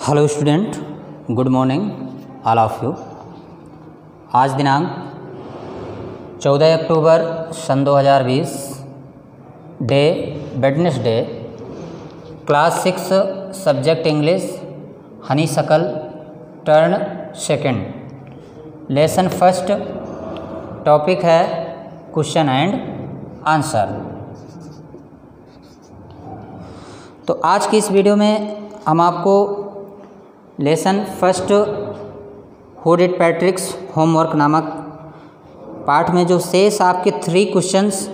Hello student, good morning all of you. आज दिनांक 14 अक्टूबर सन 2020, day Wednesday, class 6 subject English, Honeysuckle, term second, lesson first. Topic है question and answer. तो आज की इस वीडियो में हम आपको lesson first who did Patrick's homework नामक पाठ में जो शेष आपके 3 क्वेश्चंस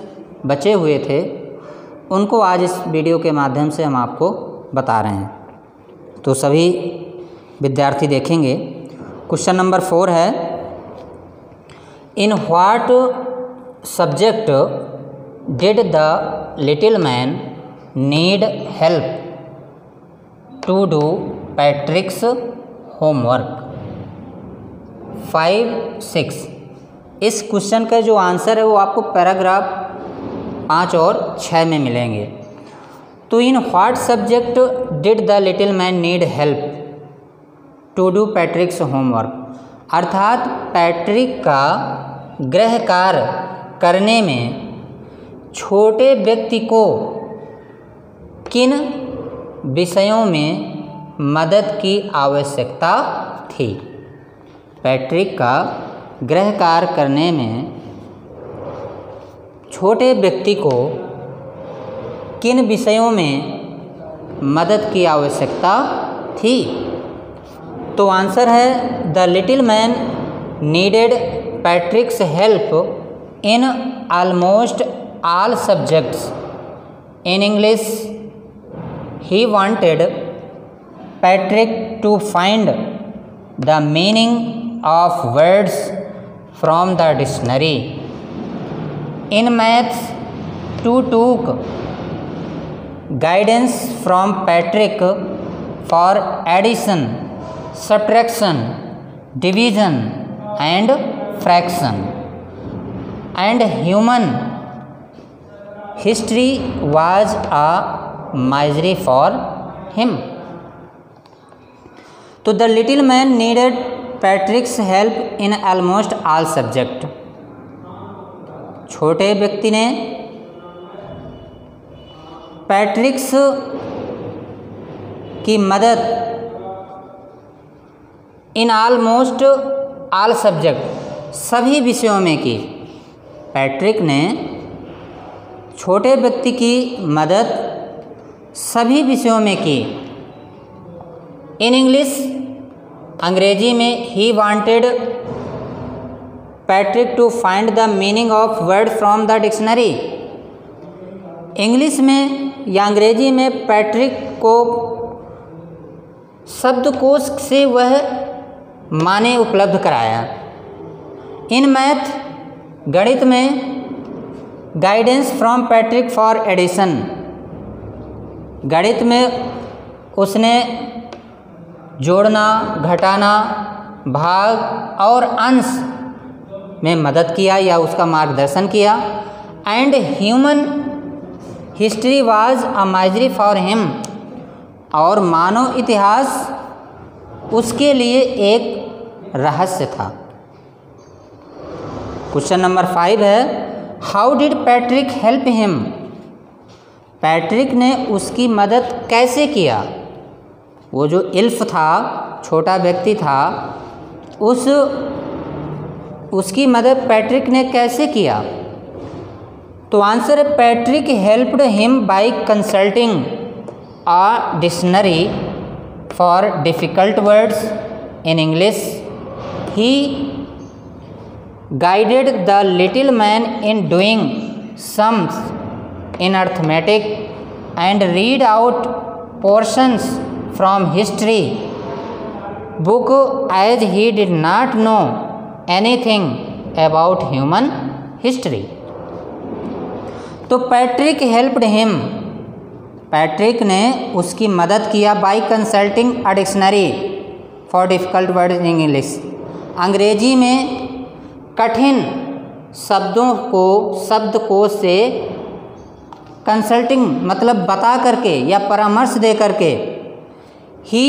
बचे हुए थे उनको आज इस वीडियो के माध्यम से हम आपको बता रहे हैं। तो सभी विद्यार्थी देखेंगे। क्वेश्चन नंबर 4 है, in what subject did the little man need help to do Patrick's homework. 5, 6। इस क्वेश्चन का जो आंसर है वो आपको पैराग्राफ 5 और 6 में मिलेंगे। तो in what subject did the little man need help to do Patrick's homework, अर्थात पैट्रिक का गृह कार्य करने में छोटे व्यक्ति को किन विषयों में मदद की आवश्यकता थी। पैट्रिक का गृह कार्य करने में छोटे व्यक्ति को किन विषयों में मदद की आवश्यकता थी। तो आंसर है, the little man needed पैट्रिक्स help in almost all subjects. In English he wanted Patrick to find the meaning of words from the dictionary. In maths, to took guidance from Patrick for addition, subtraction, division and fraction. And human history was a misery for him. तो the little man needed पैट्रिक्स help in almost all subject. छोटे व्यक्ति ने पैट्रिक्स की मदद in almost all subject, सभी विषयों में की। पैट्रिक ने छोटे व्यक्ति की मदद सभी विषयों में की। इन इंग्लिश, अंग्रेजी में, he wanted Patrick to find the meaning of word from the dictionary. English में या अंग्रेजी में पैट्रिक को शब्दकोश से वह माने उपलब्ध कराया। इन मैथ, गणित में, guidance from Patrick for addition. गणित में उसने जोड़ना, घटाना, भाग और अंश में मदद किया या उसका मार्गदर्शन किया। And human history was a misery for him, और मानव इतिहास उसके लिए एक रहस्य था। क्वेश्चन नंबर 5 है, how did Patrick help him. Patrick ने उसकी मदद कैसे किया। वो जो इल्फ था, छोटा व्यक्ति था, उसकी मदद पैट्रिक ने कैसे किया। तो आंसर है, Patrick helped him by consulting a dictionary for difficult words. In English, he guided the little man in doing sums in arithmetic and read out portions from history book as he did not know anything about human history. तो Patrick helped him, Patrick ने उसकी मदद किया by consulting a dictionary for difficult word in English. अंग्रेजी में कठिन शब्दों को शब्दकोश से कंसल्टिंग मतलब बता करके या परामर्श दे करके ही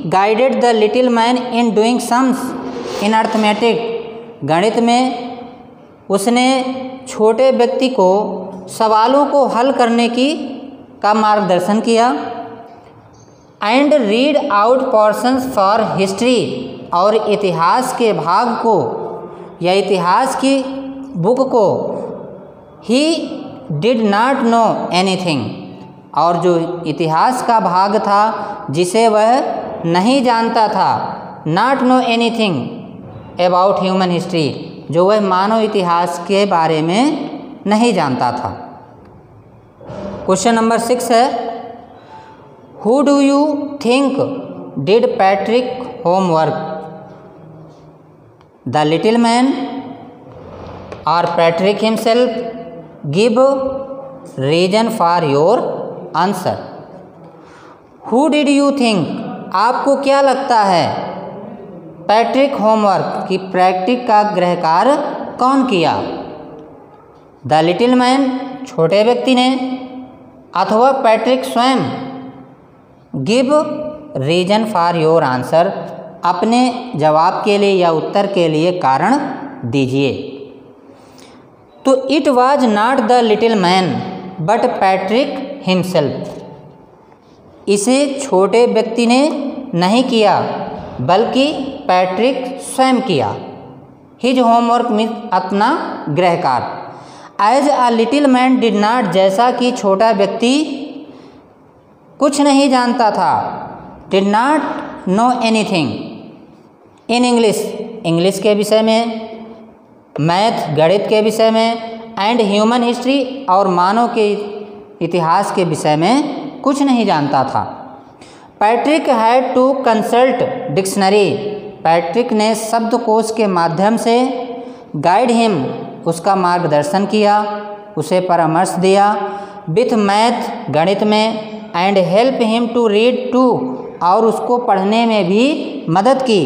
guided the little man in doing sums in arithmetic. गणित में उसने छोटे व्यक्ति को सवालों को हल करने का मार्गदर्शन किया। And read out portions for history, और इतिहास के भाग को या इतिहास की बुक को he did not know anything, और जो इतिहास का भाग था जिसे वह नहीं जानता था, not know anything about human history, जो वह मानव इतिहास के बारे में नहीं जानता था। क्वेश्चन नंबर 6 है, who do you think did Patrick homework, the little man और Patrick himself? Give reason for your answer. Who did you think, आपको क्या लगता है पैट्रिक होमवर्क की प्रैक्टिक का गृह कार्य कौन किया? द लिटिल मैन छोटे व्यक्ति ने, अथवा पैट्रिक स्वयं? Give reason for your answer, अपने जवाब के लिए या उत्तर के लिए कारण दीजिए। तो it was not the little man but Patrick himself, इसे छोटे व्यक्ति ने नहीं किया बल्कि पैट्रिक स्वयं किया। हिज होमवर्क मीन्स अपना गृह कार्य। As a little man did not, जैसा कि छोटा व्यक्ति कुछ नहीं जानता था, did not know anything in English, English के विषय में, मैथ गणित के विषय में, एंड ह्यूमन हिस्ट्री और मानव के इतिहास के विषय में कुछ नहीं जानता था। Patrick had to consult dictionary, Patrick ने शब्दकोश के माध्यम से गाइड हिम, उसका मार्गदर्शन किया, उसे परामर्श दिया, विथ मैथ गणित में, and help him to read to, और उसको पढ़ने में भी मदद की।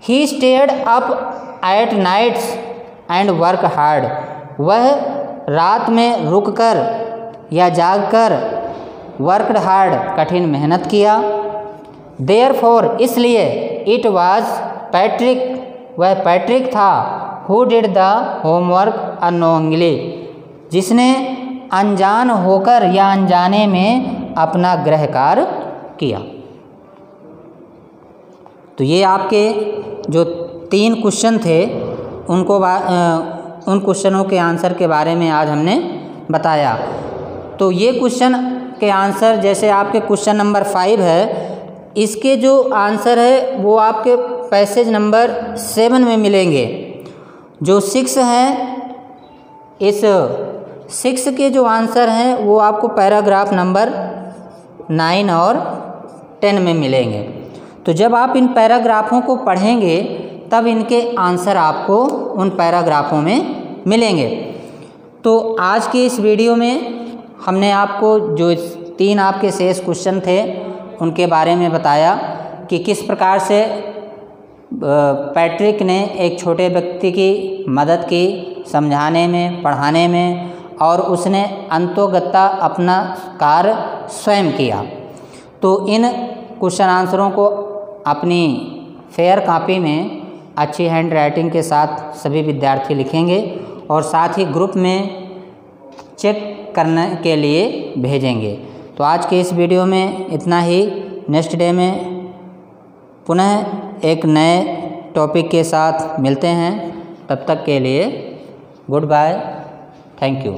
He stayed up at nights and work hard, वह रात में रुककर या जागकर वर्कड हार्ड, कठिन मेहनत किया। देयरफॉर, इसलिए, इट वाज पैट्रिक, वह पैट्रिक था, who did the homework unknowingly, जिसने अनजान होकर या अनजाने में अपना गृह कार्य किया। तो ये आपके जो 3 क्वेश्चन थे उनको उन क्वेश्चनों के आंसर के बारे में आज हमने बताया। तो ये क्वेश्चन के आंसर, जैसे आपके क्वेश्चन नंबर 5 है, इसके जो आंसर है वो आपके पैसेज नंबर 7 में मिलेंगे। जो 6 है, इस 6 के जो आंसर हैं वो आपको पैराग्राफ नंबर 9 और 10 में मिलेंगे। तो जब आप इन पैराग्राफों को पढ़ेंगे तब इनके आंसर आपको उन पैराग्राफों में मिलेंगे। तो आज की इस वीडियो में हमने आपको जो 3 आपके शेष क्वेश्चन थे उनके बारे में बताया कि किस प्रकार से पैट्रिक ने एक छोटे व्यक्ति की मदद की समझाने में, पढ़ाने में, और उसने अंतोगत्ता अपना कार्य स्वयं किया। तो इन क्वेश्चन आंसरों को अपनी फेयर कॉपी में अच्छी हैंड राइटिंग के साथ सभी विद्यार्थी लिखेंगे और साथ ही ग्रुप में चेक करने के लिए भेजेंगे। तो आज के इस वीडियो में इतना ही। नेक्स्ट डे में पुनः एक नए टॉपिक के साथ मिलते हैं। तब तक के लिए गुड बाय, थैंक यू।